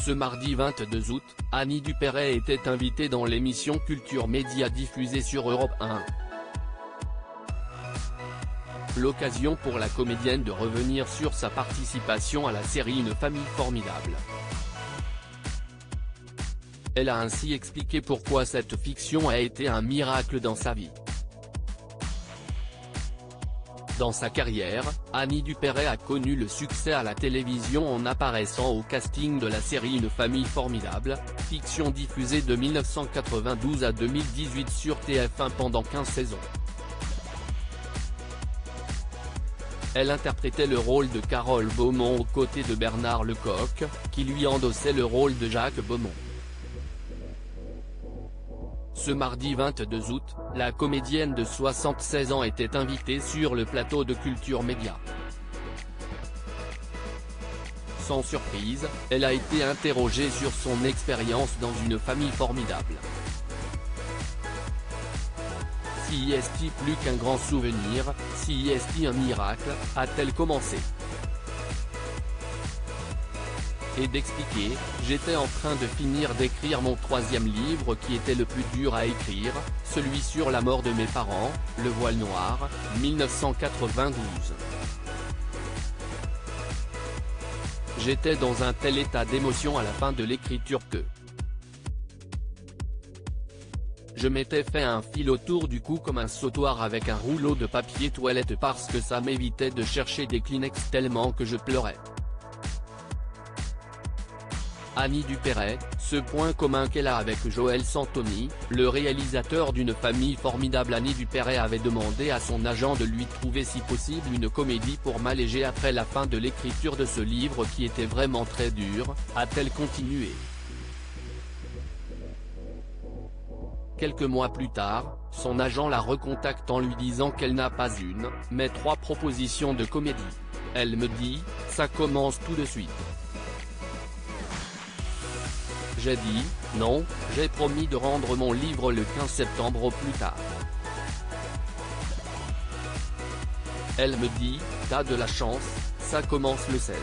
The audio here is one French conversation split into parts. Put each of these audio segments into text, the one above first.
Ce mardi 22 août, Annie Dupéret était invitée dans l'émission Culture Média diffusée sur Europe 1. L'occasion pour la comédienne de revenir sur sa participation à la série Une famille formidable. Elle a ainsi expliqué pourquoi cette fiction a été un miracle dans sa vie. Dans sa carrière, Annie Dupéret a connu le succès à la télévision en apparaissant au casting de la série Une famille formidable, fiction diffusée de 1992 à 2018 sur TF1 pendant 15 saisons. Elle interprétait le rôle de Carole Beaumont aux côtés de Bernard Lecoq, qui lui endossait le rôle de Jacques Beaumont. Ce mardi 22 août, la comédienne de 76 ans était invitée sur le plateau de Culture Média. Sans surprise, elle a été interrogée sur son expérience dans Une famille formidable. Si est-il plus qu'un grand souvenir, si est-il un miracle, a-t-elle commencé. Et d'expliquer, j'étais en train de finir d'écrire mon 3e livre qui était le plus dur à écrire, celui sur la mort de mes parents, Le voile noir, 1992. J'étais dans un tel état d'émotion à la fin de l'écriture que je m'étais fait un fil autour du cou comme un sautoir avec un rouleau de papier toilette parce que ça m'évitait de chercher des Kleenex tellement que je pleurais. Annie Dupéret, ce point commun qu'elle a avec Joël Santoni, le réalisateur d'Une famille formidable. Annie Dupéret avait demandé à son agent de lui trouver si possible une comédie pour m'alléger après la fin de l'écriture de ce livre qui était vraiment très dur, a-t-elle continué. Quelques mois plus tard, son agent la recontacte en lui disant qu'elle n'a pas une, mais 3 propositions de comédie. Elle me dit, ça commence tout de suite. J'ai dit, non, j'ai promis de rendre mon livre le 15 septembre au plus tard. Elle me dit, t'as de la chance, ça commence le 16.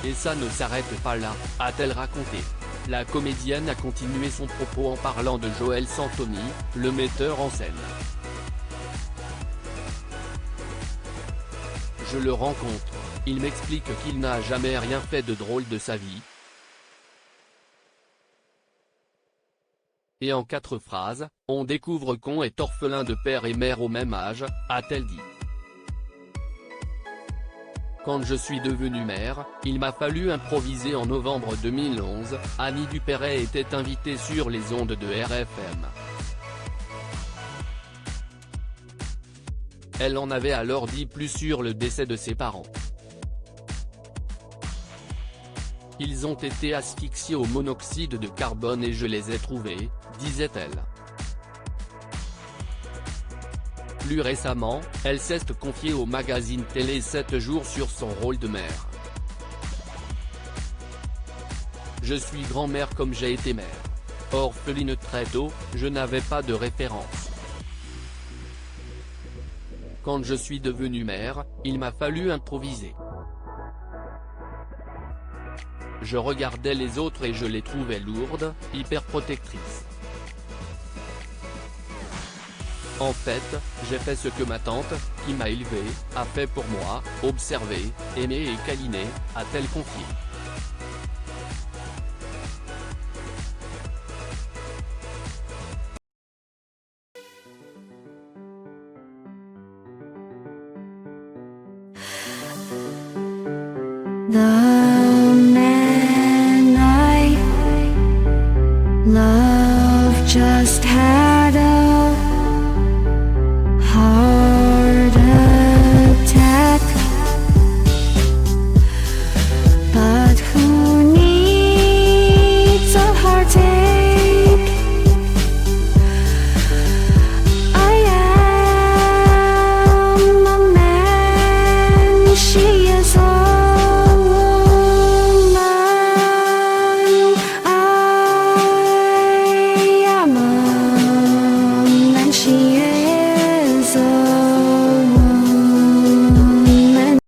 Et ça ne s'arrête pas là, a-t-elle raconté. La comédienne a continué son propos en parlant de Joël Santoni, le metteur en scène. Je le rencontre, il m'explique qu'il n'a jamais rien fait de drôle de sa vie. Et en 4 phrases, on découvre qu'on est orphelin de père et mère au même âge, a-t-elle dit. Quand je suis devenue mère, il m'a fallu improviser en novembre 2011, Annie Dupéret était invitée sur les ondes de RFM. Elle en avait alors dit plus sur le décès de ses parents. Ils ont été asphyxiés au monoxyde de carbone et je les ai trouvés, disait-elle. Plus récemment, elle s'est confiée au magazine télé 7 jours sur son rôle de mère. Je suis grand-mère comme j'ai été mère. Orpheline très tôt, je n'avais pas de référence. Quand je suis devenue mère, il m'a fallu improviser. Je regardais les autres et je les trouvais lourdes, hyper protectrices. En fait, j'ai fait ce que ma tante, qui m'a élevée, a fait pour moi, observer, aimer et câliner, a-t-elle confié. The